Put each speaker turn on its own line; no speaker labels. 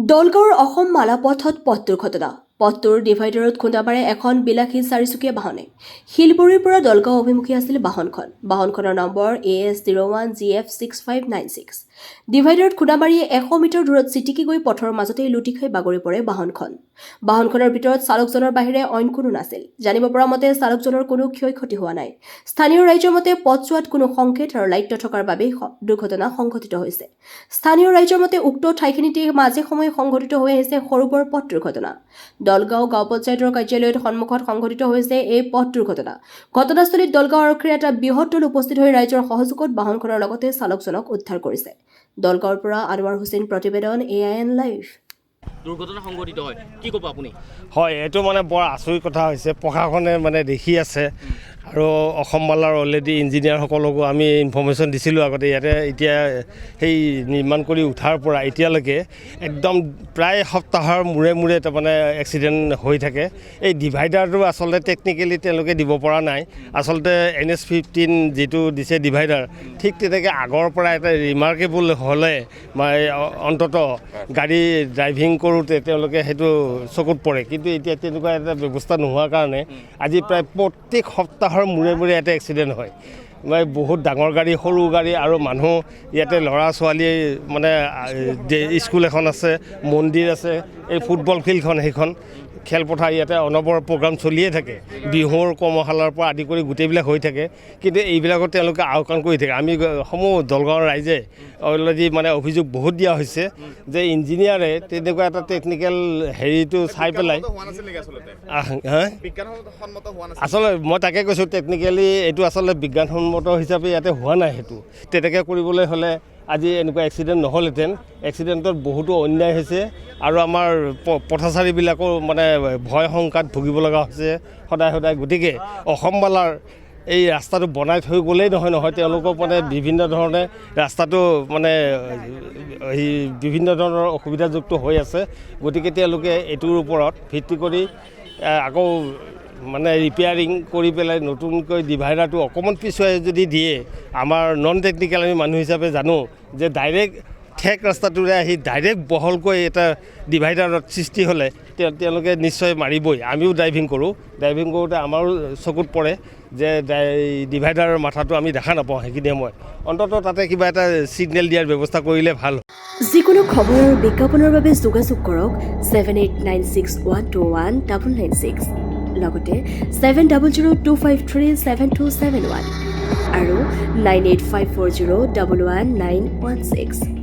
দলগাঁৱৰ অসম মালাপথত পথ দুৰ্ঘটনা পথটোৰ ডিভাইডাৰত খুন্দা মাৰে এখন বিলাসী চাৰিচকীয়া বাহনে শিলবৰীৰ পৰা দলগাঁও অভিমুখী আছিল বাহনখনৰ নম্বৰ AS01GF6596 ডিভাইডাৰত খুন্দা মাৰি 100 মিটাৰ দূৰত চিটিকি গৈ পথৰ মাজতেই লুটি খাই বাগৰি পৰে বাহনখনৰ ভিতৰত চালকজনৰ বাহিৰে অইন কোনো নাছিল জানিব পৰা মতে চালকজনৰ কোনো ক্ষয়ক্ষতি হোৱা নাই স্থানীয় ৰাইজৰ মতে পথছোৱাত কোনো সংকেত আৰু লাইট নথকাৰ বাবে দুৰ্ঘটনা সংঘটিত হৈছে স্থানীয় ৰাইজৰ মতে উক্ত ঠাইখিনিতে মাজে সময়ে সংঘটিত হৈ আহিছে সৰু বৰ পথ দুৰ্ঘটনা দলগাঁও গাঁও পঞ্চায়তৰ কাৰ্যালয়ৰ সন্মুখত সংঘটিত হৈছে এই পথ দুৰ্ঘটনা ঘটনাস্থলীত দলগাঁও আৰক্ষীৰ এটা বৃহৎ দল উপস্থিত হৈ ৰাইজৰ সহযোগত বাহনখনৰ লগতে চালকজনক উদ্ধাৰ কৰিছে দলগাঁৱৰ পৰা আনোৱাৰ হুছেইন প্ৰতিবেদন AIN লাইভ
দুৰ্ঘটনা সংঘটিত হয় কি ক'ব আপুনি
হয় এইটো মানে বৰ আচৰিত কথা হৈছে প্ৰশাসনে মানে দেখি আছে আৰু অসম মালাৰ অলৰেডি ইঞ্জিনিয়াৰসকলকো আমি ইনফৰমেশ্যন দিছিলোঁ আগতে ইয়াতে এতিয়া সেই নিৰ্মাণ কৰি উঠাৰ পৰা এতিয়ালৈকে একদম প্ৰায় সপ্তাহৰ মূৰে তাৰমানে এক্সিডেণ্ট হৈ থাকে এই ডিভাইডাৰটো আচলতে টেকনিকেলি তেওঁলোকে দিব পৰা নাই আচলতে NH15 যিটো দিছে ডিভাইডাৰ ঠিক তেনেকৈ আগৰ পৰা এটা ৰিমাৰ্কেবল হ'লে অন্তত গাড়ী ড্ৰাইভিং কৰোঁতে তেওঁলোকে সেইটো চকুত পৰে কিন্তু এতিয়া তেনেকুৱা এটা ব্যৱস্থা নোহোৱাৰ কাৰণে আজি প্ৰায় প্ৰত্যেক সপ্তাহৰ মূৰে এটা এক্সিডেণ্ট হয় বহুত ডাঙৰ গাড়ী সৰু গাড়ী আৰু মানুহ ইয়াতে ল'ৰা ছোৱালী মানে স্কুল এখন আছে মন্দিৰ আছে এই ফুটবল ফিল্ডখন সেইখন খেলপথাৰ ইয়াতে অনবৰ প্ৰগ্ৰাম চলিয়ে থাকে বিহুৰ কৰ্মশালাৰ পৰা আদি কৰি গোটেইবিলাক হৈ থাকে কিন্তু এইবিলাকত তেওঁলোকে আওকাণ কৰি থাকে আমি সমূহ দলগাঁৱৰ ৰাইজে অলৰেডি মানে অভিযোগ বহুত দিয়া হৈছে যে ইঞ্জিনিয়াৰে তেনেকুৱা এটা টেকনিকেল হেৰিটো চাই পেলাই আচলতে মই তাকে কৈছোঁ টেকনিকেলি এইটো আচলতে বিজ্ঞানসন্মত হিচাপে ইয়াতে হোৱা নাই সেইটো তেনেকৈ কৰিবলৈ হ'লে আজি এনেকুৱা এক্সিডেণ্ট নহ'লহেঁতেন এক্সিডেণ্টত বহুতো অন্যায় হৈছে আৰু আমাৰ পথচাৰীবিলাকো মানে ভয় শংকাত ভুগিব লগা হৈছে সদায় গতিকে অসম মালাৰ এই ৰাস্তাটো বনাই থৈ গ'লেই নহয় তেওঁলোকক মানে বিভিন্ন ধৰণে ৰাস্তাটো মানে বিভিন্ন ধৰণৰ অসুবিধাযুক্ত হৈ আছে গতিকে তেওঁলোকে এইটোৰ ওপৰত ভিত্তি কৰি আকৌ মানে ৰিপেয়াৰিং কৰি পেলাই নতুনকৈ ডিভাইডাৰটো অকণমান পিছুৱাই যদি দিয়ে আমাৰ নন টেকনিকেল আমি মানুহ হিচাপে জানো যে ডাইৰেক্ট ঠেক ৰাস্তাটোৰে আহি ডাইৰেক্ট বহলকৈ এটা ডিভাইডাৰত সৃষ্টি হ'লে তেওঁলোকে নিশ্চয় মাৰিবই আমিও ড্ৰাইভিং কৰোঁতে আমাৰো চকুত পৰে যে ডিভাইডাৰৰ মাথাটো আমি দেখা নাপাওঁ সেইখিনি সময়ত অন্ততঃ তাতে কিবা এটা ছিগনেল দিয়াৰ ব্যৱস্থা কৰিলে ভাল
যিকোনো খবৰ আৰু বিজ্ঞাপনৰ বাবে যোগাযোগ কৰক 7896121996 লগতে 7002537271 আৰু 9854011916